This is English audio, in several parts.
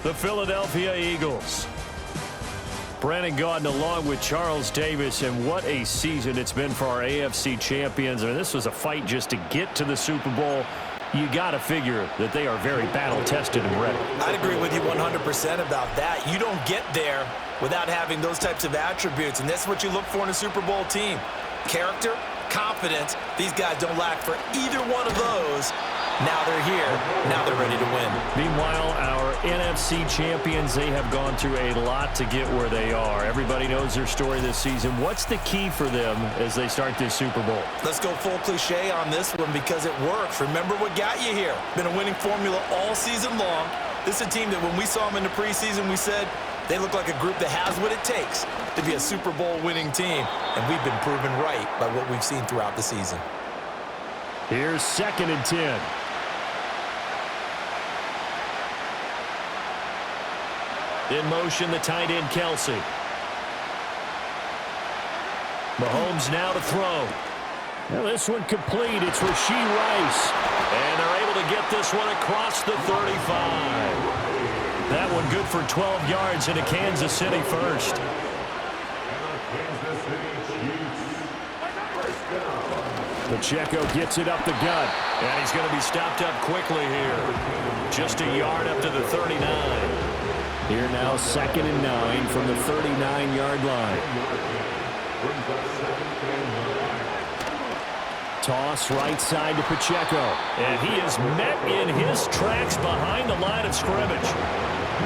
The Philadelphia Eagles. Brandon Gaudin along with Charles Davis, and what a season it's been for our AFC champions. I mean, this was a fight just to get to the Super Bowl. You got to figure that they are very battle-tested and ready. I'd agree with you 100% about that. You don't get there without having those types of attributes, and that's what you look for in a Super Bowl team. Character, confidence. These guys don't lack for either one of those. Now they're here. Now they're ready to win. Meanwhile, our NFC champions, they have gone through a lot to get where they are. Everybody knows their story this season. What's the key for them as they start this Super Bowl? Let's go full cliche on this one because it works. Remember what got you here. Been a winning formula all season long. This is a team that when we saw them in the preseason, we said they look like a group that has what it takes to be a Super Bowl winning team. And we've been proven right by what we've seen throughout the season. Here's 2nd and 10. In motion, the tight end, Kelsey. Mahomes now to throw. Now this one complete. It's Rashee Rice. And they're able to get this one across the 35. That one good for 12 yards into Kansas City first. Pacheco gets it up the gut. And he's going to be stopped up quickly here. Just a yard up to the 39. Here now 2nd and 9 from the 39-yard line. Toss right side to Pacheco. And he is met in his tracks behind the line of scrimmage.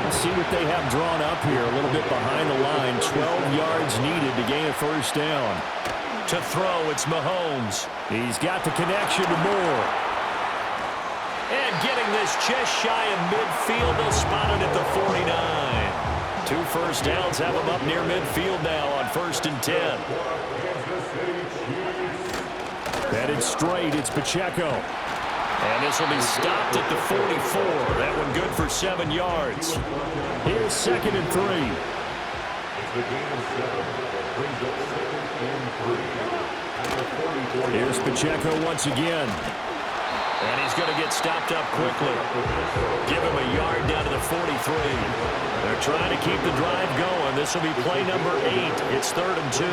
Let's see what they have drawn up here. A little bit behind the line. 12 yards needed to gain a first down. To throw, it's Mahomes. He's got the connection to Moore. And getting this just shy of midfield, they'll spot it at the 49. 2 first downs have them up near midfield now on 1st and 10. Headed straight, it's Pacheco. And this will be stopped at the 44. That one good for 7 yards. Here's 2nd and 3. Here's Pacheco once again. And he's going to get stopped up quickly. Give him a yard down to the 43. They're trying to keep the drive going. This will be play number 8. It's 3rd and 2.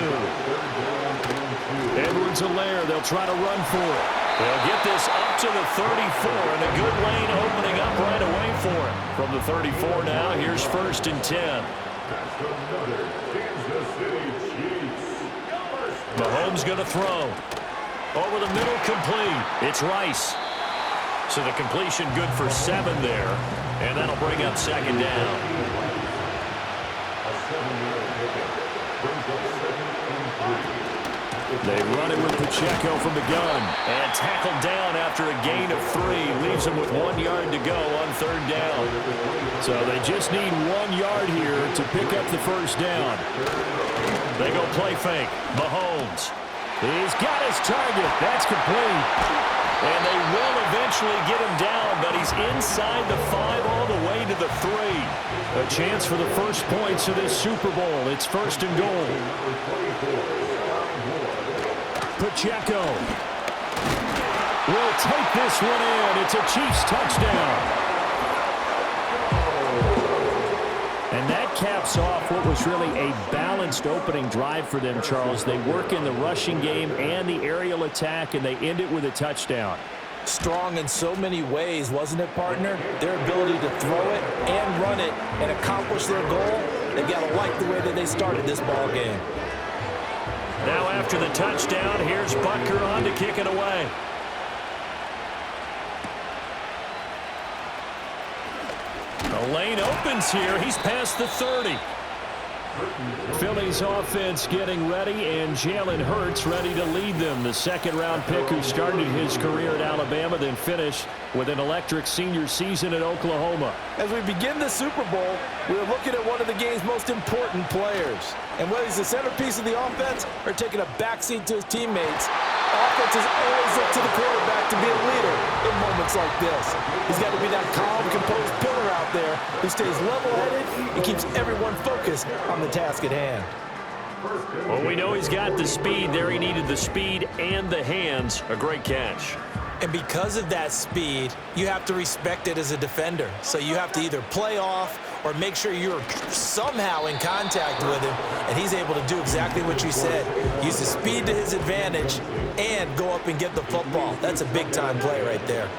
Edwards-Helaire, they'll try to run for it. They'll get this up to the 34, and a good lane opening up right away for him. From the 34 now, here's 1st and 10. Mahomes going to throw. Over the middle, complete. It's Rice. So the completion good for 7 there, and that'll bring up 2nd down. They run it with Pacheco from the gun. And tackled down after a gain of 3. Leaves them with 1 yard to go on 3rd down. So they just need 1 yard here to pick up the first down. They go play fake. Mahomes. He's got his target. That's complete. And they will eventually get him down, but he's inside the 5 all the way to the 3. A chance for the first points of this Super Bowl. It's 1st and goal. Pacheco will take this one in. It's a Chiefs touchdown. And that caps off what was really a balanced opening drive for them, Charles. They work in the rushing game and the aerial attack, and they end it with a touchdown. Strong in so many ways, wasn't it, partner? Their ability to throw it and run it and accomplish their goal, they've got to like the way that they started this ball game. Now after the touchdown, here's Butker on to kick it away. The lane opens here. He's past the 30. Philly's offense getting ready, and Jalen Hurts ready to lead them. The 2nd-round pick who started his career at Alabama, then finished with an electric senior season at Oklahoma. As we begin the Super Bowl, we're looking at one of the game's most important players. And whether he's the centerpiece of the offense or taking a backseat to his teammates, offenses always look to the quarterback to be a leader in moments like this. He's got to be that calm, composed pillar out there who stays level-headed and keeps everyone focused on the task at hand. Well, we know he's got the speed there. He needed the speed and the hands. A great catch. And because of that speed, you have to respect it as a defender. So you have to either play off or make sure you're somehow in contact with him, and he's able to do exactly what you said. Use his speed to his advantage and go up and get the football. That's a big-time play right there.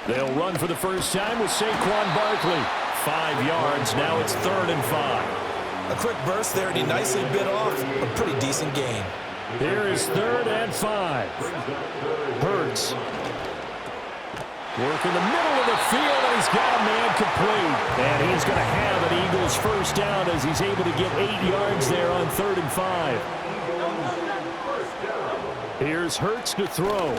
They'll run for the first time with Saquon Barkley. 5 yards. Now it's 3rd and 5. A quick burst there, and he nicely bit off a pretty decent gain. Here is 3rd and 5. Hurts. Work in the middle of the field, and he's got a man complete. And he's going to have an Eagles first down as he's able to get 8 yards there on 3rd and 5. Here's Hurts to throw.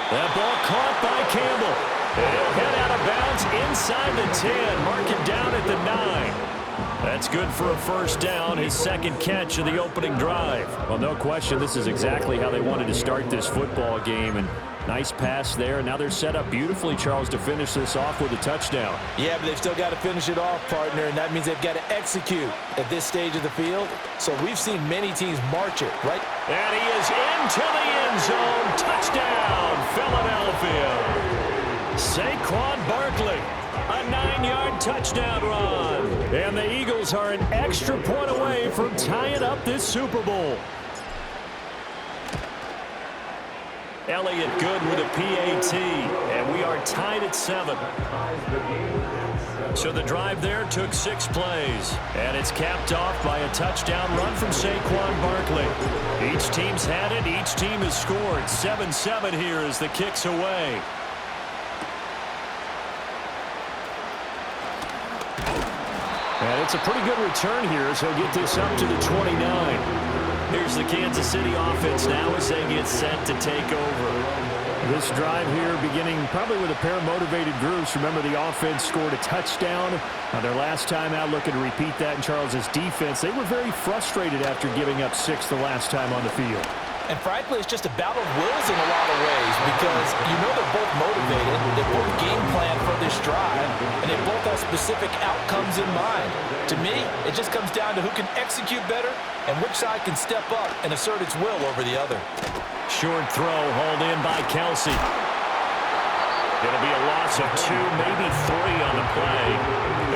That ball caught by Campbell. And he'll head out of bounds inside the 10. Mark it down at the 9. That's good for a first down, his second catch of the opening drive. Well, no question, this is exactly how they wanted to start this football game. And nice pass there. Now they're set up beautifully, Charles, to finish this off with a touchdown. Yeah, but they've still got to finish it off, partner, and that means they've got to execute at this stage of the field. So we've seen many teams march it, right? And he is into the end zone. Touchdown, Philadelphia. Saquon Barkley, a 9-yard touchdown run. And the Eagles are an extra point away from tying up this Super Bowl. Elliott good with a PAT, and we are tied at 7. So the drive there took 6 plays, and it's capped off by a touchdown run from Saquon Barkley. Each team's had it. Each team has scored. 7-7 here as the kick's away. And it's a pretty good return here as he'll get this up to the 29. Here's the Kansas City offense now as they get set to take over. This drive here beginning probably with a pair of motivated groups. Remember, the offense scored a touchdown their last time out, looking to repeat that in Charles's defense. They were very frustrated after giving up 6 the last time on the field. And frankly, it's just a battle of wills in a lot of ways because you know they're both motivated, they both game plan for this drive, and they both have specific outcomes in mind. To me, it just comes down to who can execute better and which side can step up and assert its will over the other. Short throw hauled in by Kelsey. It'll be a loss of 2, maybe 3 on the play.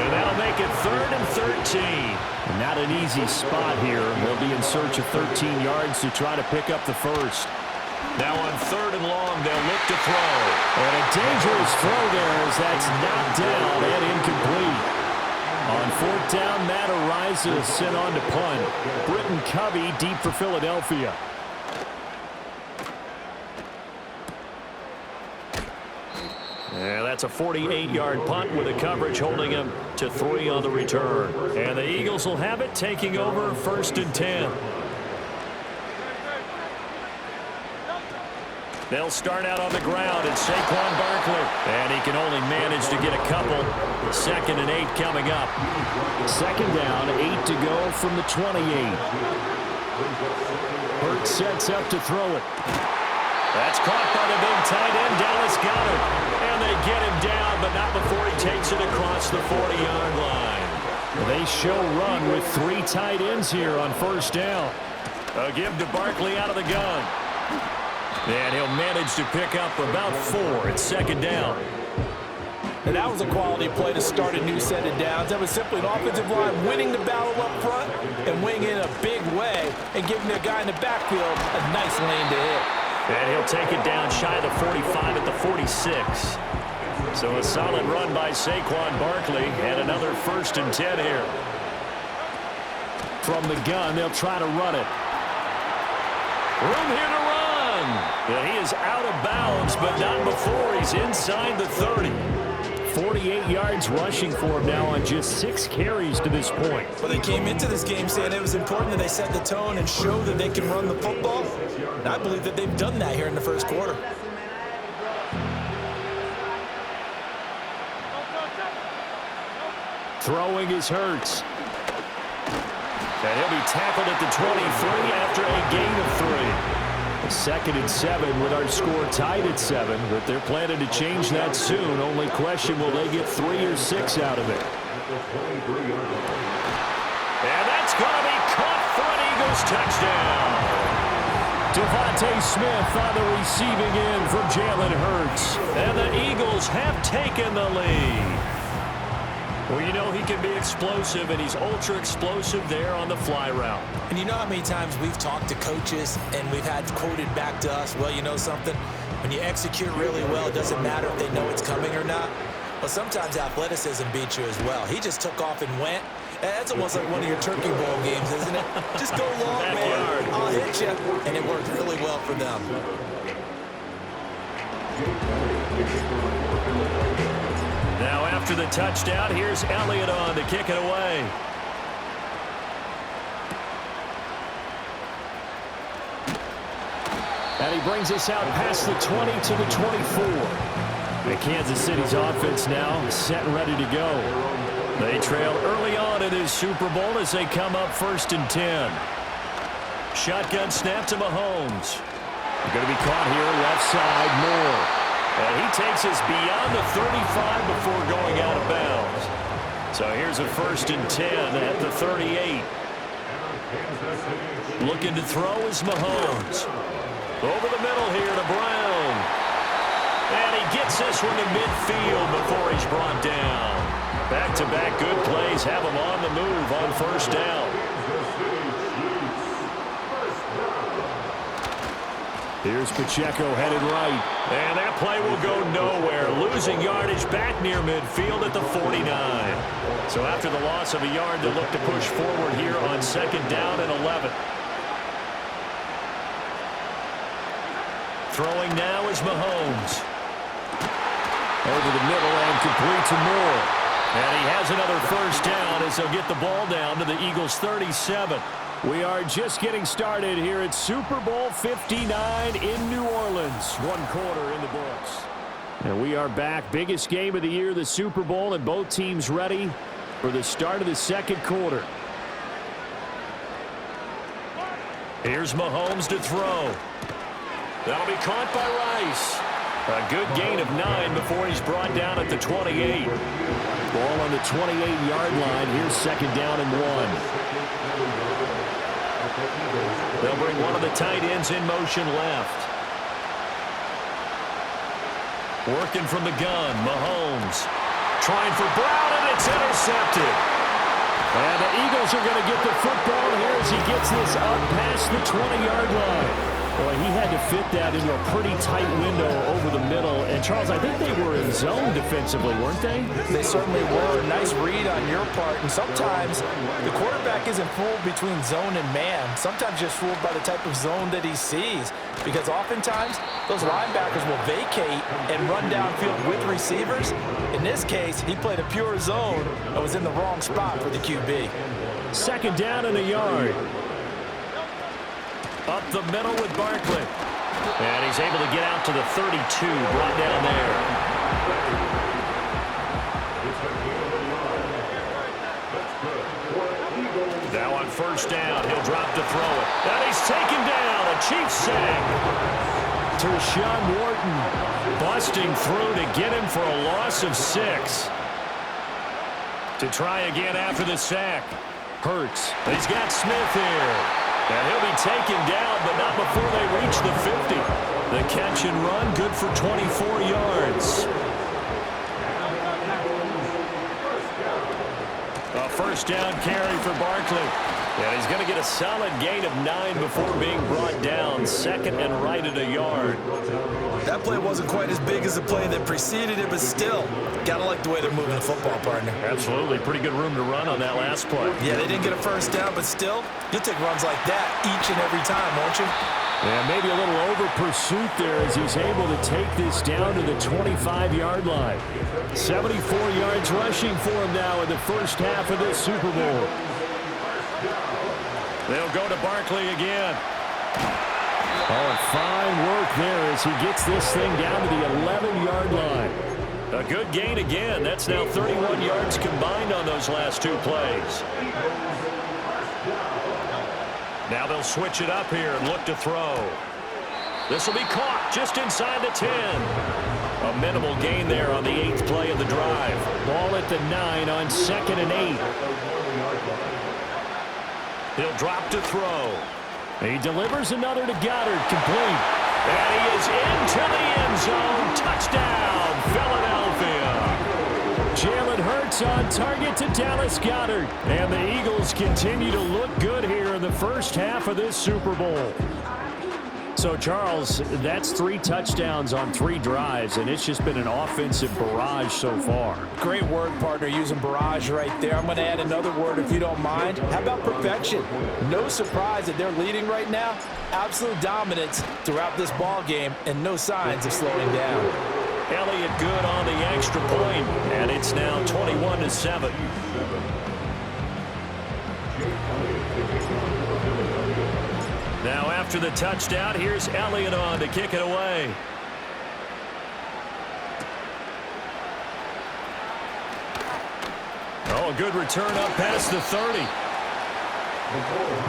And that'll make it 3rd and 13. Not an easy spot here. They'll be in search of 13 yards to try to pick up the first. Now on 3rd and long, they'll look to throw. And a dangerous throw there as that's knocked down and incomplete. On 4th down, Matt Ariza sent on to punt. Britton Covey deep for Philadelphia. And that's a 48-yard punt with a coverage holding him to 3 on the return. And the Eagles will have it, taking over 1st and 10. They'll start out on the ground, and Saquon Barkley. And he can only manage to get a couple. 2nd and 8 coming up. 2nd down, 8 to go from the 28. Hurts sets up to throw it. That's caught by the big tight end, Dallas Goedert. And they get him down, but not before he takes it across the 40-yard line. They show run with 3 tight ends here on 1st down. A give to Barkley out of the gun. And he'll manage to pick up about 4 at 2nd down. And that was a quality play to start a new set of downs. That was simply an offensive line winning the battle up front and winning in a big way and giving their guy in the backfield a nice lane to hit. And he'll take it down shy of the 45 at the 46. So a solid run by Saquon Barkley and another 1st and 10 here. From the gun, they'll try to run it. Room here to run. And he is out of bounds, but not before he's inside the 30. 48 yards rushing for him now on just 6 carries to this point. Well, they came into this game saying it was important that they set the tone and show that they can run the football. And I believe that they've done that here in the 1st quarter. Throwing is Hurts. And he'll be tackled at the 23 after a gain of 3. 2nd and 7 with our score tied at 7, but they're planning to change that soon. Only question, will they get 3 or 6 out of it? And that's going to be caught for an Eagles touchdown. Devontae Smith on the receiving end from Jalen Hurts. And the Eagles have taken the lead. Well, you know he can be explosive, and he's ultra explosive there on the fly route. And you know how many times we've talked to coaches and we've had quoted back to us, well, you know something? When you execute really well, it doesn't matter if they know it's coming or not. But sometimes athleticism beats you as well. He just took off and went. That's almost like one of your Turkey Bowl games, isn't it? Just go long, man. I'll hit you. And it worked really well for them. Now after the touchdown, here's Elliott on to kick it away. And he brings us out past the 20 to the 24. And Kansas City's offense now set and ready to go. They trail early on in this Super Bowl as they come up 1st and 10. Shotgun snap to Mahomes. Going to be caught here left side, Moore. And he takes us beyond the 35 before going out of bounds. So here's a 1st and 10 at the 38. Looking to throw is Mahomes. Over the middle here to Brown. And he gets this one to midfield before he's brought down. Back-to-back good plays have him on the move on 1st down. Here's Pacheco headed right. And that play will go nowhere. Losing yardage back near midfield at the 49. So after the loss of a yard, they'll look to push forward here on 2nd down and 11. Throwing now is Mahomes. Over the middle and complete to Moore. And he has another 1st down as they'll get the ball down to the Eagles' 37. We are just getting started here at Super Bowl 59 in New Orleans. 1 quarter in the books. And we are back. Biggest game of the year, the Super Bowl, and both teams ready for the start of the 2nd quarter. Here's Mahomes to throw. That'll be caught by Rice. A good gain of 9 before he's brought down at the 28. Ball on the 28-yard line. Here's 2nd down and 1. They'll bring one of the tight ends in motion left. Working from the gun, Mahomes. Trying for Brown, and it's intercepted. And the Eagles are going to get the football here as he gets this up past the 20-yard line. Boy, he had to fit that into a pretty tight window over the middle. And, Charles, I think they were in zone defensively, weren't they? They certainly were. Nice read on your part. And sometimes the quarterback isn't fooled between zone and man. Sometimes just fooled by the type of zone that he sees. Because oftentimes, those linebackers will vacate and run downfield with receivers. In this case, he played a pure zone and was in the wrong spot for the QB. 2nd down and a yard. Up the middle with Barkley. And he's able to get out to the 32, brought down there. Now on 1st down, he'll drop to throw it. And he's taken down. A Chiefs sack. Tershawn Wharton busting through to get him for a loss of 6. To try again after the sack. Hurts. He's got Smith here. And he'll be taken down, but not before they reach the 50. The catch and run, good for 24 yards. A 1st down carry for Barkley. And he's going to get a solid gain of 9 before being brought down. 2nd and right at a yard. That play wasn't quite as big as the play that preceded it, but still, gotta like the way they're moving the football, partner. Absolutely. Pretty good room to run on that last play. Yeah, they didn't get a 1st down, but still, you'll take runs like that each and every time, won't you? Yeah, maybe a little over pursuit there as he's able to take this down to the 25-yard line. 74 yards rushing for him now in the 1st half of this Super Bowl. They'll go to Barkley again. Oh, and fine work there as he gets this thing down to the 11-yard line. A good gain again. That's now 31 yards combined on those last 2 plays. Now they'll switch it up here and look to throw. This will be caught just inside the 10. A minimal gain there on the 8th play of the drive. Ball at the 9 on 2nd and 8. He'll drop to throw. He delivers another to Goddard, complete. And he is into the end zone. Touchdown, Philadelphia. Jalen Hurts on target to Dallas Goedert. And the Eagles continue to look good here in the first half of this Super Bowl. So, Charles, that's 3 touchdowns on 3 drives, and it's just been an offensive barrage so far. Great word, partner, using barrage right there. I'm going to add another word if you don't mind. How about perfection? No surprise that they're leading right now. Absolute dominance throughout this ball game, and no signs of slowing down. Elliott good on the extra point, and it's now 21-7. Now after the touchdown, here's Elliott on to kick it away. Oh, a good return up past the 30.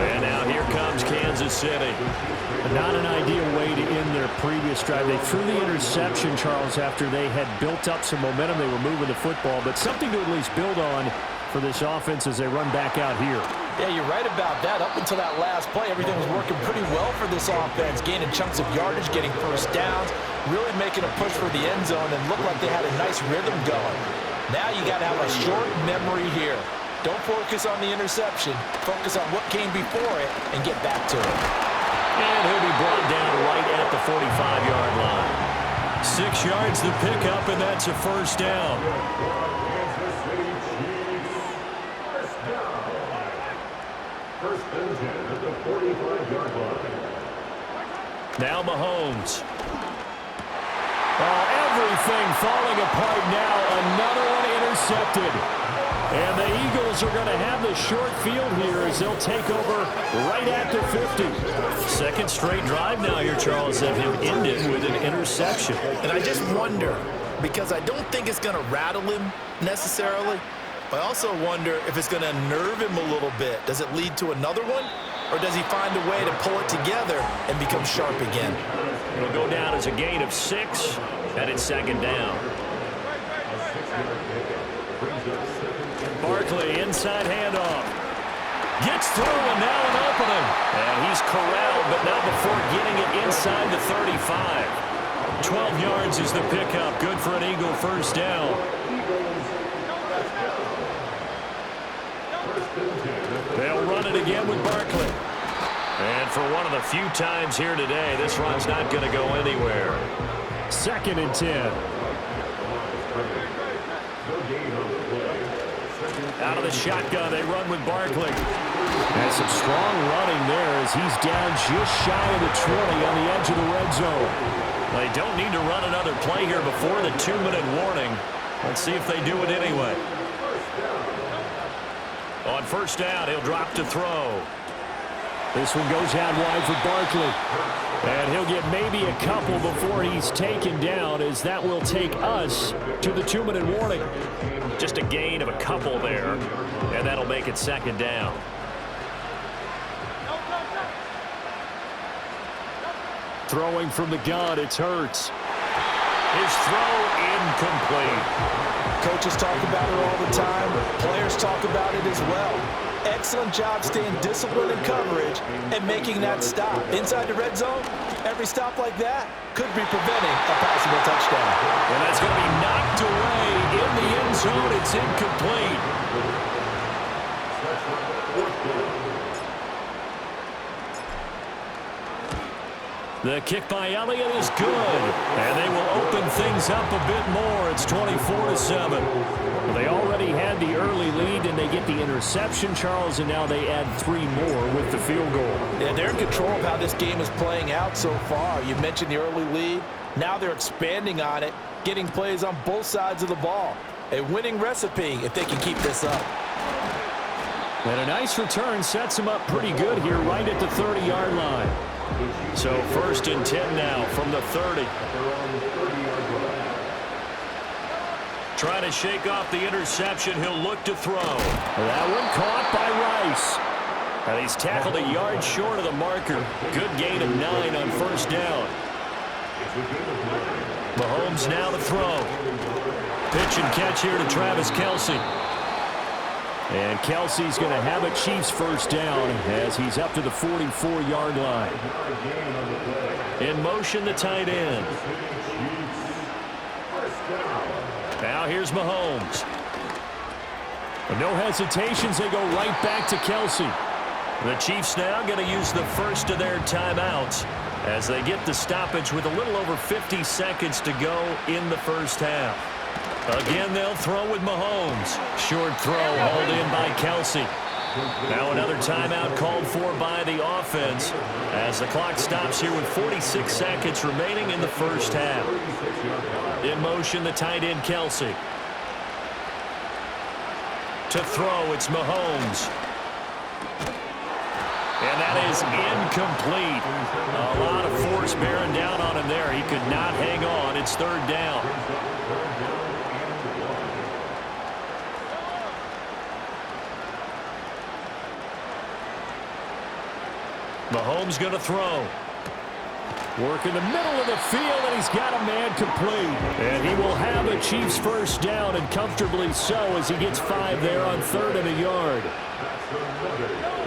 And now here comes Kansas City. Not an ideal way to end their previous drive. They threw the interception, Charles, after they had built up some momentum. They were moving the football, but something to at least build on for this offense as they run back out here. Yeah, you're right about that. Up until that last play, everything was working pretty well for this offense, gaining chunks of yardage, getting first downs, really making a push for the end zone, and looked like they had a nice rhythm going. Now you got to have a short memory here. Don't focus on the interception. Focus on what came before it and get back to it. And he'll be brought down right at the 45-yard line. 6 yards the pickup, and that's a first down. First and 10 at the 45-yard line. Now Mahomes. Oh, everything falling apart now. Another one intercepted. And the Eagles are going to have the short field here as they'll take over right at the 50. Second straight drive now here, Charles, have him ended with an interception. And I just wonder, because I don't think it's going to rattle him necessarily, but I also wonder if it's going to nerve him a little bit. Does it lead to another one? Or does he find a way to pull it together and become sharp again? It'll go down as a gain of 6, and it's second down. Barkley, inside handoff. Gets through, and now an opening. And he's corralled, but not before getting it inside the 35. 12 yards is the pickup. Good for an Eagle first down. They'll run it again with Barkley. And for one of the few times here today, this run's not going to go anywhere. 2nd and 10. Out of the shotgun, they run with Barkley. And some strong running there as he's down just shy of the 20 on the edge of the red zone. They don't need to run another play here before the 2-minute warning. Let's see if they do it anyway. On first down, he'll drop to throw. This one goes out wide for Barkley. And he'll get maybe a couple before he's taken down, as that will take us to the 2-minute warning. Just a gain of a couple there, and that'll make it second down. Throwing from the gun, it's Hurts. His throw incomplete. Coaches talk about it all the time. Players talk about it as well. Excellent job staying disciplined in coverage and making that stop. Inside the red zone, every stop like that could be preventing a possible touchdown. And that's going to be knocked away in the end zone. It's incomplete. The kick by Elliott is good, and they will open things up a bit more. It's 24-7. Well, they already had the early lead, and they get the interception, Charles, and now they add 3 more with the field goal. Yeah, they're in control of how this game is playing out so far. You mentioned the early lead. Now they're expanding on it, getting plays on both sides of the ball. A winning recipe if they can keep this up. And a nice return sets them up pretty good here right at the 30-yard line. So 1st and 10 now from the 30. Trying to shake off the interception. He'll look to throw. That one caught by Rice. And he's tackled a yard short of the marker. Good gain of 9 on first down. Mahomes now to throw. Pitch and catch here to Travis Kelce. And Kelsey's going to have a Chiefs first down as he's up to the 44-yard line. In motion, the tight end. Now here's Mahomes. No hesitations, they go right back to Kelsey. The Chiefs now going to use the first of their timeouts as they get the stoppage with a little over 50 seconds to go in the first half. Again, they'll throw with Mahomes. Short throw hauled in by Kelsey. Now another timeout called for by the offense as the clock stops here with 46 seconds remaining in the first half. In motion, the tight end Kelsey. To throw, it's Mahomes. And that is incomplete. A lot of force bearing down on him there. He could not hang on. It's third down. Mahomes going to throw. Work in the middle of the field, and he's got a man complete. And he will have a Chiefs first down, and comfortably so as he gets 5 there on 3rd and a yard.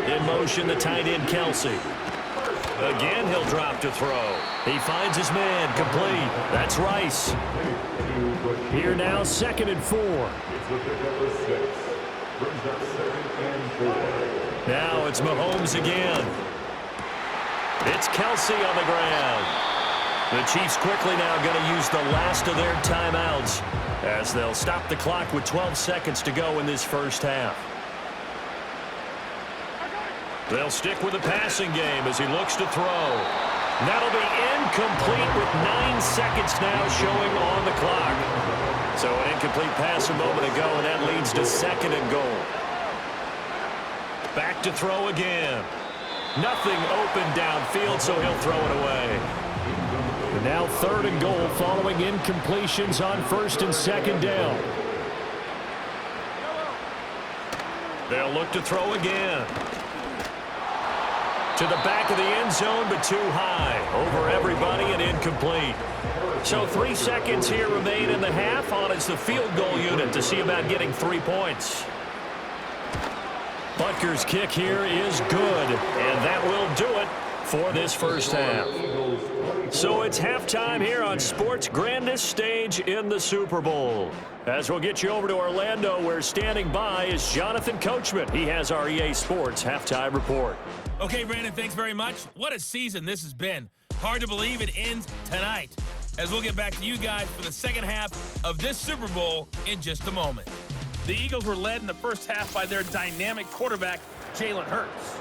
In motion, the tight end Kelsey. Again, he'll drop to throw. He finds his man complete. That's Rice. Here now, 2nd and 4. Now it's Mahomes again. It's Kelsey on the ground. The Chiefs quickly now going to use the last of their timeouts as they'll stop the clock with 12 seconds to go in this first half. They'll stick with the passing game as he looks to throw. That'll be incomplete with 9 seconds now showing on the clock. So an incomplete pass a moment ago, and that leads to 2nd and goal. Back to throw again. Nothing open downfield, so he'll throw it away. And now 3rd and goal following incompletions on 1st and 2nd down. They'll look to throw again. To the back of the end zone, but too high. Over everybody and incomplete. So 3 seconds here remain in the half on it's the field goal unit to see about getting 3 points. Butker's kick here is good, and that will do it for this first half. So it's halftime here on sports' grandest stage in the Super Bowl. As we'll get you over to Orlando, where standing by is Jonathan Coachman. He has our EA Sports halftime report. Okay, Brandon, thanks very much. What a season this has been. Hard to believe it ends tonight, as we'll get back to you guys for the second half of this Super Bowl in just a moment. The Eagles were led in the first half by their dynamic quarterback, Jalen Hurts.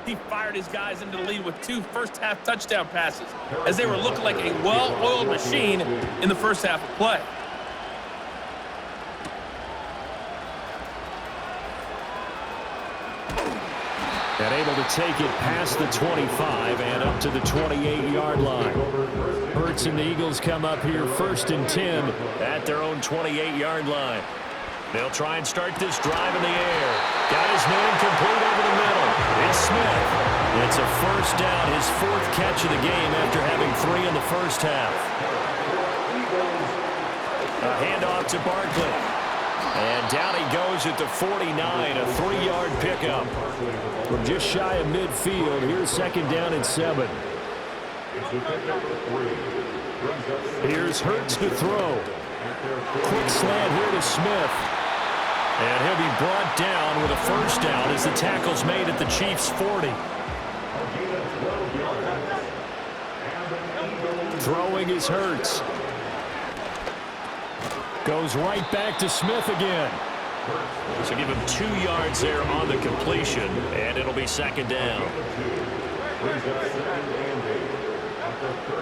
He fired his guys into the lead with 2 first-half touchdown passes, as they were looking like a well-oiled machine in the first half of play. And able to take it past the 25 and up to the 28-yard line. Hurts and the Eagles come up here 1st and 10 at their own 28-yard line. They'll try and start this drive in the air. Got his man complete over the middle. It's Smith. It's a first down, his 4th catch of the game after having 3 in the first half. A handoff to Barkley. And down he goes at the 49, a 3-yard pickup. From just shy of midfield, here's 2nd down and 7. Here's Hurts to throw. Quick slant here to Smith. And he'll be brought down with a first down as the tackle's made at the Chiefs' 40. Throwing is Hurts. Goes right back to Smith again. So give him 2 yards there on the completion, and it'll be 2nd down.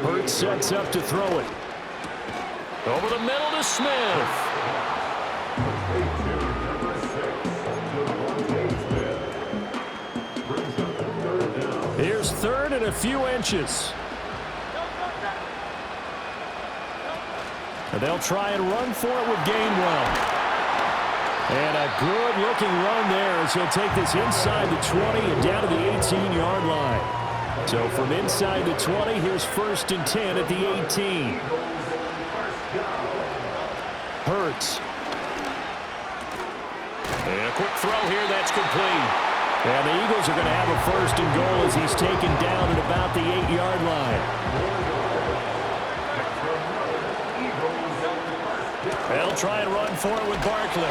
Hurts sets up to throw it. Over the middle to Smith. Here's 3rd and a few inches. And they'll try and run for it with Gainwell. And a good-looking run there as he'll take this inside the 20 and down to the 18-yard line. So from inside the 20, here's 1st and 10 at the 18. Hurts. And a quick throw here, that's complete. And the Eagles are going to have a first and goal as he's taken down at about the 8-yard line. They'll try and run for it with Barkley.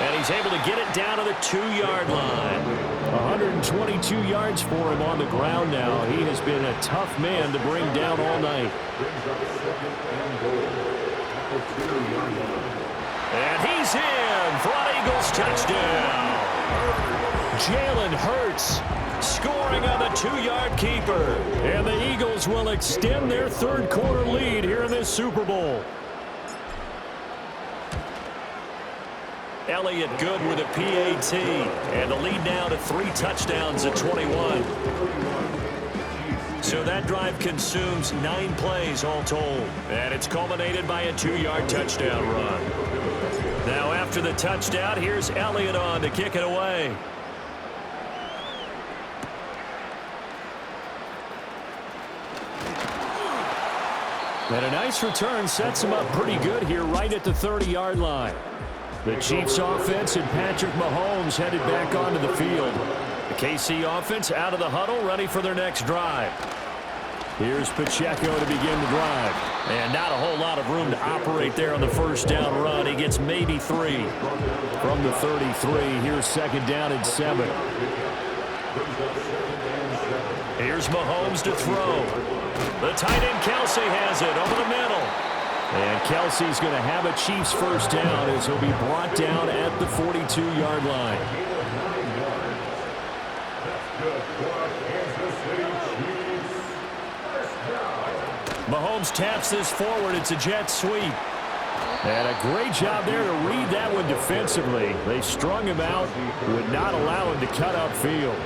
And he's able to get it down to the 2-yard line. 122 yards for him on the ground now. He has been a tough man to bring down all night. And he's in for an Eagles touchdown. Jalen Hurts scoring on the 2-yard keeper. And the Eagles will extend their third-quarter lead here in this Super Bowl. Elliott good with a PAT. And the lead now to 3 touchdowns at 21. So that drive consumes 9 plays all told. And it's culminated by a 2-yard touchdown run. Now after the touchdown, here's Elliott on to kick it away. And a nice return sets him up pretty good here right at the 30-yard line. The Chiefs offense and Patrick Mahomes headed back onto the field. The KC offense out of the huddle, ready for their next drive. Here's Pacheco to begin the drive. And not a whole lot of room to operate there on the first down run. He gets maybe 3. From the 33, here's second down and 7. Here's Mahomes to throw. The tight end Kelsey has it over the middle. And Kelsey's going to have a Chiefs first down as he'll be brought down at the 42-yard line. Mahomes taps this forward. It's a jet sweep. And a great job there to read that one defensively. They strung him out, would not allow him to cut upfield.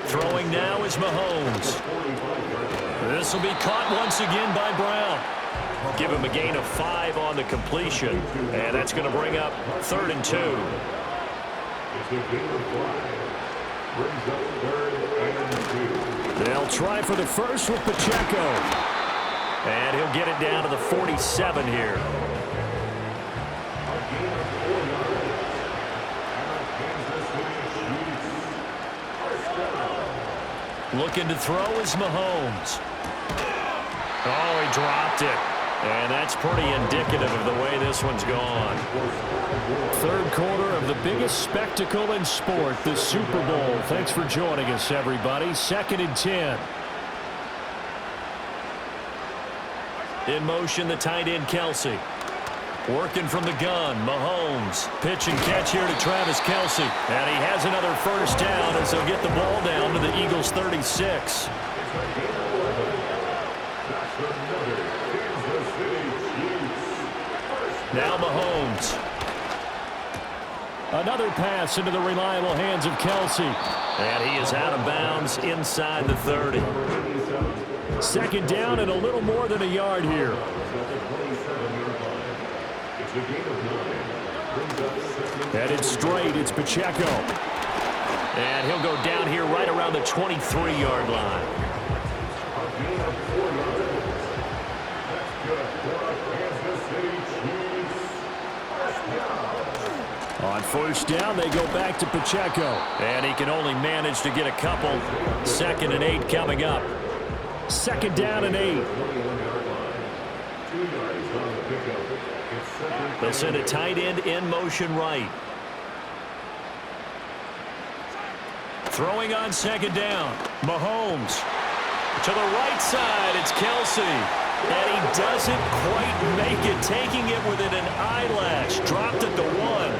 Throwing now is Mahomes. This will be caught once again by Brown. Give him a gain of 5 on the completion. And that's going to bring up 3rd and 2. They'll try for the first with Pacheco. And he'll get it down to the 47 here. Looking to throw is Mahomes. Oh, he dropped it. And that's pretty indicative of the way this one's gone. Third quarter of the biggest spectacle in sport, the Super Bowl. Thanks for joining us, everybody. 2nd and 10. In motion, the tight end, Kelsey. Working from the gun, Mahomes. Pitch and catch here to Travis Kelsey. And he has another first down as he'll get the ball down to the Eagles' 36. Now Mahomes. Another pass into the reliable hands of Kelsey. And he is out of bounds inside the 30. Second down and a little more than a yard here. Headed straight, it's Pacheco. And he'll go down here right around the 23-yard line. On first down, they go back to Pacheco. And he can only manage to get a couple. 2nd and 8 coming up. 2nd down and 8. They'll send a tight end in motion right. Throwing on 2nd down. Mahomes. To the right side, it's Kelsey. And he doesn't quite make it, taking it within an eyelash. Dropped at the 1.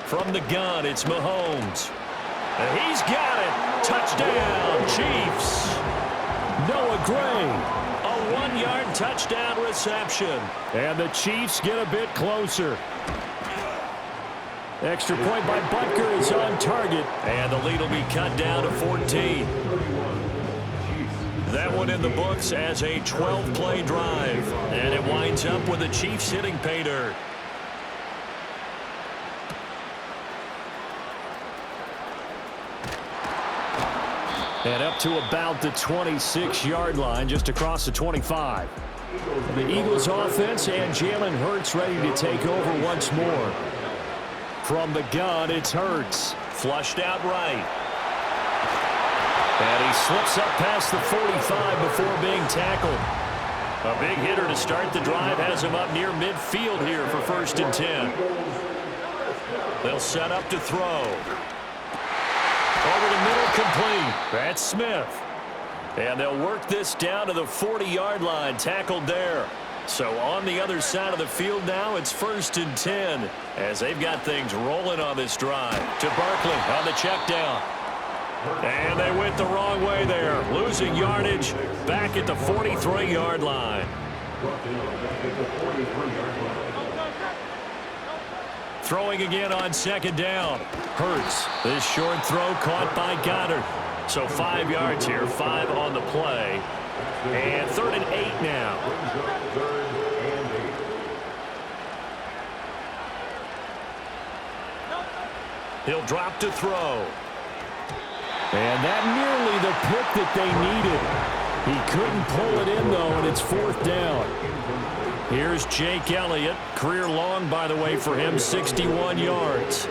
From the gun, it's Mahomes. And he's got it. Touchdown, Chiefs. Noah Gray. A 1-yard touchdown reception. And the Chiefs get a bit closer. Extra point by Butker is on target. And the lead will be cut down to 14. That one in the books as a 12-play drive. And it winds up with the Chiefs hitting pay dirt. And up to about the 26-yard line, just across the 25. The Eagles offense and Jalen Hurts ready to take over once more. From the gun, it's Hurts. Flushed out right. And he slips up past the 45 before being tackled. A big hitter to start the drive has him up near midfield here for 1st and 10. They'll set up to throw. Over the middle, complete. That's Smith. And they'll work this down to the 40-yard line, tackled there. So on the other side of the field now, it's 1st and 10 as they've got things rolling on this drive. To Barkley on the check down. And they went the wrong way there, losing yardage back at the 43-yard line. Throwing again on 2nd down. Hurts. This short throw caught by Goddard. So 5 yards here, 5 on the play. And 3rd and 8 now. He'll drop to throw. And that nearly the pick that they needed. He couldn't pull it in, though, and it's 4th down. Here's Jake Elliott. Career long, by the way, for him, 61 yards.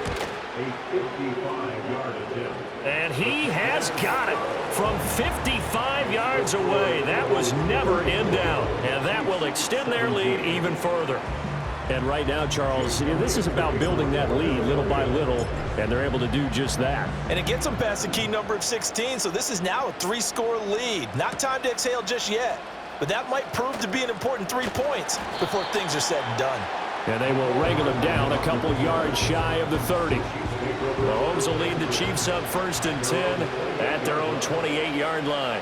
And he has got it from 55 yards away. That was never in doubt. And that will extend their lead even further. And right now, Charles, this is about building that lead little by little, and they're able to do just that. And it gets them past the key number of 16, so this is now a 3-score lead. Not time to exhale just yet, but that might prove to be an important 3 points before things are said and done. And they will wrangle him down a couple yards shy of the 30. Mahomes will lead the Chiefs up 1st and 10 at their own 28-yard line.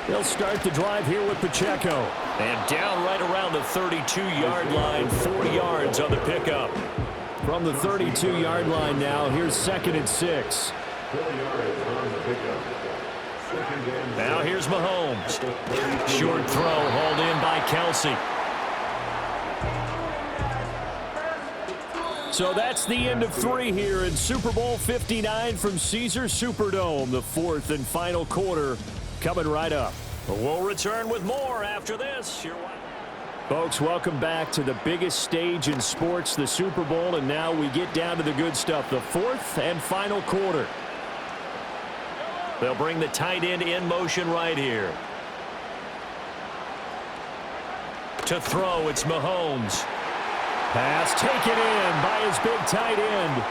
They'll start the drive here with Pacheco. And down right around the 32-yard line, 4 yards on the pickup. From the 32-yard line now, here's 2nd and 6. Now here's Mahomes. Short throw hauled in by Kelsey. So that's the end of 3 here in Super Bowl 59 from Caesars Superdome. The 4th and final quarter coming right up. We'll return with more after this. Folks, welcome back to the biggest stage in sports, the Super Bowl, and now we get down to the good stuff, the 4th and final quarter. They'll bring the tight end in motion right here. To throw, it's Mahomes. Pass taken in by his big tight end.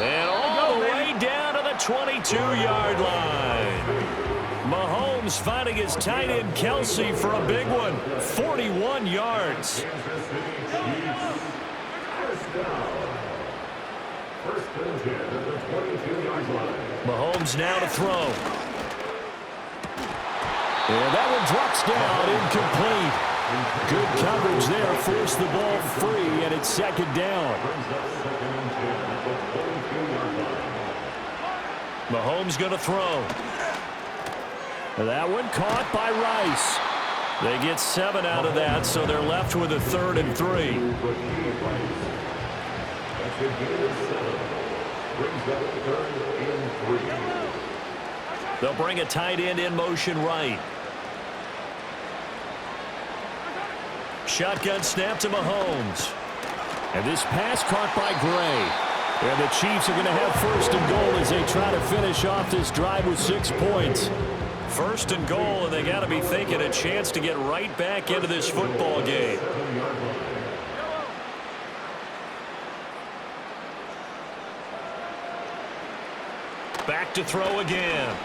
And all the way down to the 22-yard line. Mahomes finding his tight end Kelsey for a big one. 41 yards. Mahomes now to throw. And that one drops down, incomplete. Good coverage there, forced the ball free, and it's 2nd down. Mahomes going to throw. That one caught by Rice. They get 7 out of that, so they're left with a 3rd and 3. They'll bring a tight end in motion right. Shotgun snap to Mahomes. And this pass caught by Gray. And the Chiefs are going to have 1st and goal as they try to finish off this drive with 6 points. 1st and goal, and they got to be thinking a chance to get right back into this football game. Back to throw again.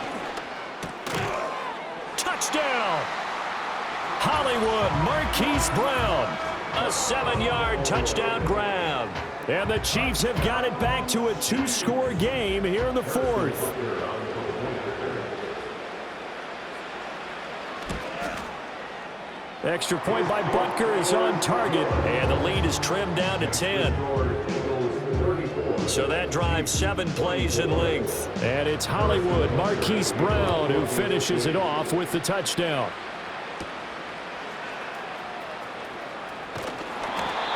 Touchdown! Hollywood, Marquise Brown. A 7-yard touchdown grab. And the Chiefs have got it back to a 2-score game here in the 4th. Extra point by Butker is on target. And the lead is trimmed down to 10. So that drives 7 plays in length. And it's Hollywood, Marquise Brown, who finishes it off with the touchdown.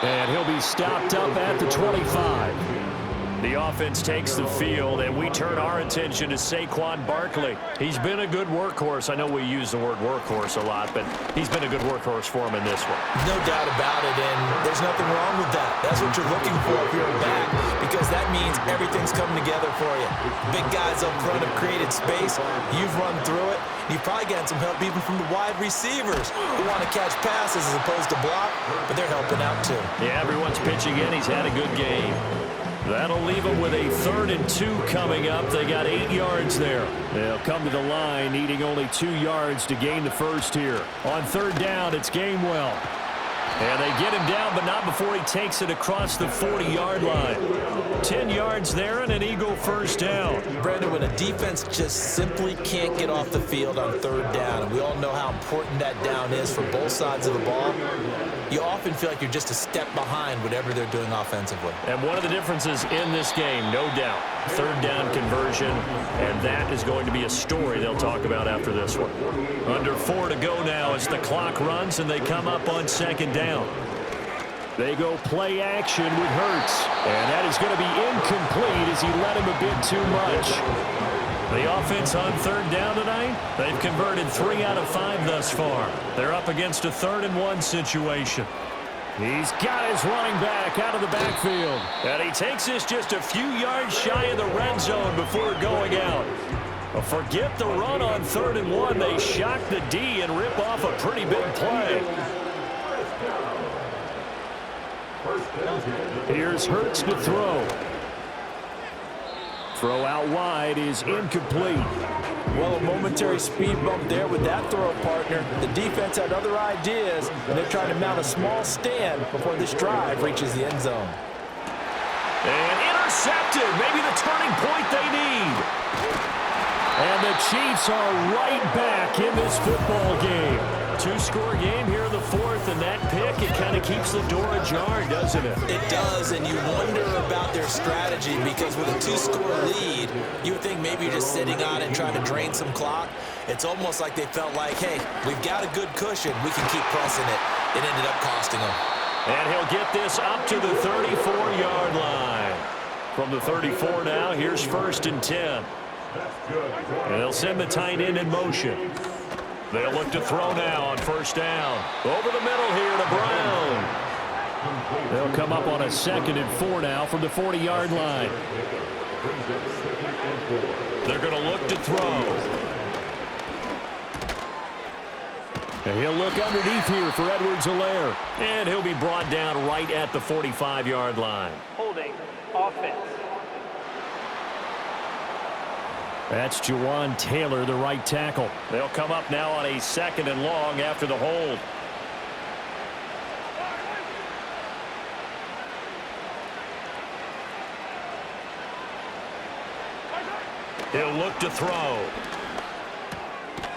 And he'll be stopped up at the 25. The offense takes the field, and we turn our attention to Saquon Barkley. He's been a good workhorse. I know we use the word workhorse a lot, but he's been a good workhorse for him in this one. No doubt about it, and there's nothing wrong with that. That's what you're looking for if you're a back, because that means everything's coming together for you. Big guys up front have created space. You've run through it. You've probably gotten some help even from the wide receivers who want to catch passes as opposed to block, but they're helping out too. Yeah, everyone's pitching in. He's had a good game. That'll leave them with a 3rd and 2 coming up. They got 8 yards there. They'll come to the line, needing only 2 yards to gain the first here. On 3rd down, it's Gainwell. And they get him down, but not before he takes it across the 40-yard line. 10 yards there and an Eagle first down. Brandon, when a defense just simply can't get off the field on 3rd down, and we all know how important that down is for both sides of the ball, you often feel like you're just a step behind whatever they're doing offensively. And one of the differences in this game, no doubt, 3rd down conversion, and that is going to be a story they'll talk about after this one. Under 4 to go now as the clock runs, and they come up on 2nd down. They go play action with Hurts, and that is going to be incomplete as he led him a bit too much. The offense on 3rd down tonight, they've converted 3 out of 5 thus far. They're up against a 3rd and 1 situation. He's got his running back out of the backfield, and he takes this just a few yards shy of the red zone before going out. Well, forget the run on 3rd and 1. They shock the D and rip off a pretty big play. Here's Hurts to throw. Throw out wide is incomplete. Well, a momentary speed bump there with that throw, partner. The defense had other ideas, and they're trying to mount a small stand before this drive reaches the end zone. And intercepted. Maybe the turning point they need. And the Chiefs are right back in this football game. 2-score game here in the 4th, and that pick, it kind of keeps the door ajar, doesn't it? It does, and you wonder about their strategy, because with a 2-score lead, you would think maybe you're just sitting on it and trying to drain some clock. It's almost like they felt like, hey, we've got a good cushion. We can keep pressing it. It ended up costing them. And he'll get this up to the 34-yard line. From the 34 now, here's 1st and 10. And they'll send the tight end in motion. They'll look to throw now on 1st down. Over the middle here to Brown. They'll come up on a 2nd and 4 now from the 40-yard line. They're going to look to throw. And he'll look underneath here for Edwards-Helaire. And he'll be brought down right at the 45-yard line. Holding offense. That's Jawan Taylor, the right tackle. They'll come up now on a 2nd and long after the hold. He'll look to throw.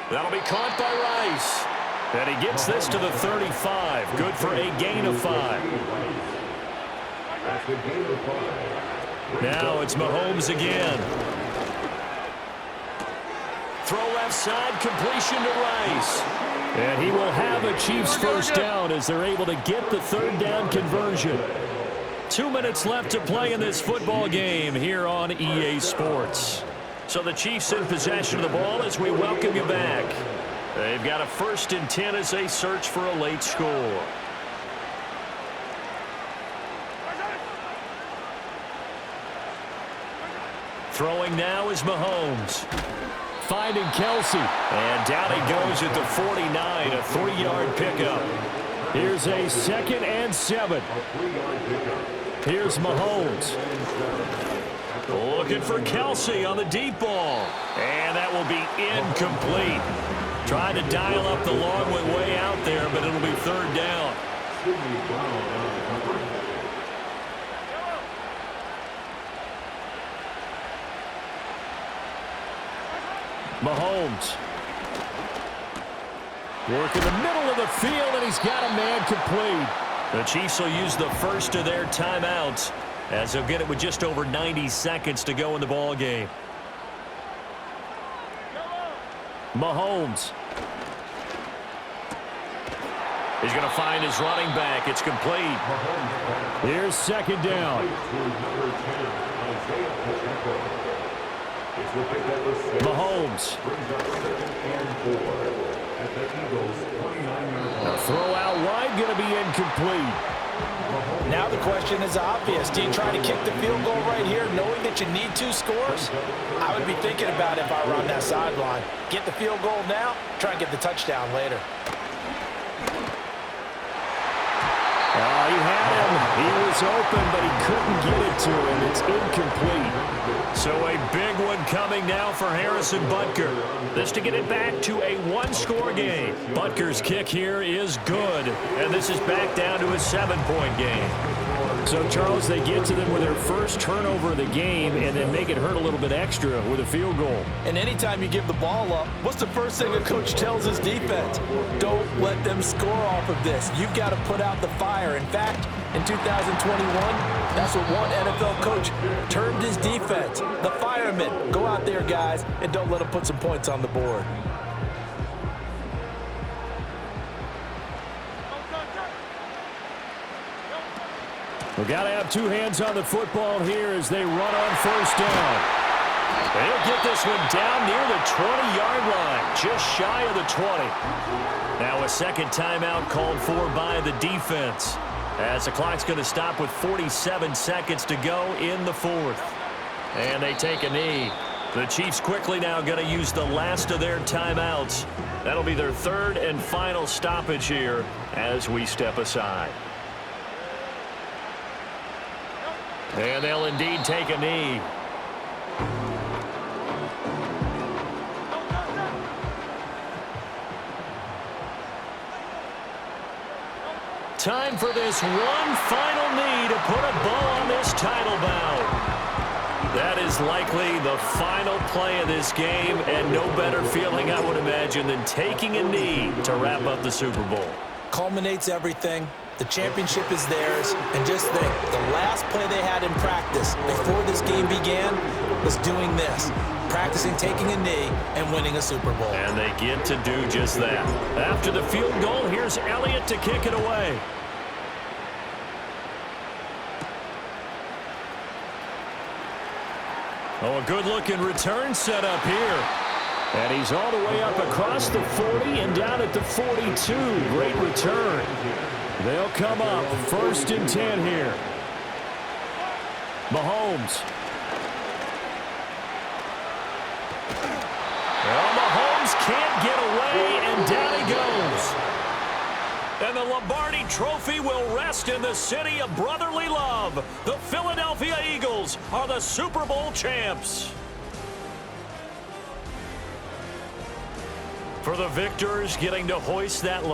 That'll be caught by Rice. And he gets this to the 35. Good for a gain of 5. Now it's Mahomes again. Throw left side, completion to Rice. And he will have a Chiefs first down as they're able to get the 3rd down conversion. 2 minutes left to play in this football game here on EA Sports. So the Chiefs in possession of the ball as we welcome you back. They've got a 1st and 10 as they search for a late score. Throwing now is Mahomes. Finding Kelsey. And down he goes at the 49, a 3-yard pickup. Here's a 2nd and 7. Here's Mahomes. Looking for Kelsey on the deep ball. And that will be incomplete. Trying to dial up the long way out there, but it'll be 3rd down. Mahomes. Work in the middle of the field, and he's got a man complete. The Chiefs will use the first of their timeouts as they'll get it with just over 90 seconds to go in the ball game. Mahomes. He's going to find his running back. It's complete. Here's second down. Mahomes. The throw out wide going to be incomplete. Now the question is obvious. Do you try to kick the field goal right here knowing that you need 2 scores? I would be thinking about it if I were on that sideline. Get the field goal now, try and get the touchdown later. Oh, he had him. He was open, but he couldn't get it to him. It's incomplete. So a big one coming now for Harrison Butker. This to get it back to a 1-score game. Butker's kick here is good, and this is back down to a 7-point game. So, Charles, they get to them with their first turnover of the game and then make it hurt a little bit extra with a field goal. And anytime you give the ball up, what's the first thing a coach tells his defense? Don't let them score off of this. You've got to put out the fire. In fact, in 2021, that's what one NFL coach termed his defense, the firemen. Go out there, guys, and don't let them put some points on the board. We've got to have 2 hands on the football here as they run on first down. They'll get this one down near the 20-yard line, just shy of the 20. Now a second timeout called for by the defense, as the clock's going to stop with 47 seconds to go in the 4th. And they take a knee. The Chiefs quickly now going to use the last of their timeouts. That'll be their 3rd and final stoppage here as we step aside. And they'll indeed take a knee. Time for this one final knee to put a bow on this title bout. That is likely the final play of this game, and no better feeling, I would imagine, than taking a knee to wrap up the Super Bowl. Culminates everything. The championship is theirs. And just think, the last play they had in practice before this game began was doing this, practicing taking a knee and winning a Super Bowl. And they get to do just that. After the field goal, here's Elliott to kick it away. Oh, a good-looking return set up here. And he's all the way up across the 40 and down at the 42. Great return. They'll come up 1st and 10 here. Mahomes. Well, Mahomes can't get away, and down he goes. And the Lombardi Trophy will rest in the city of brotherly love. The Philadelphia Eagles are the Super Bowl champs. For the victors, getting to hoist that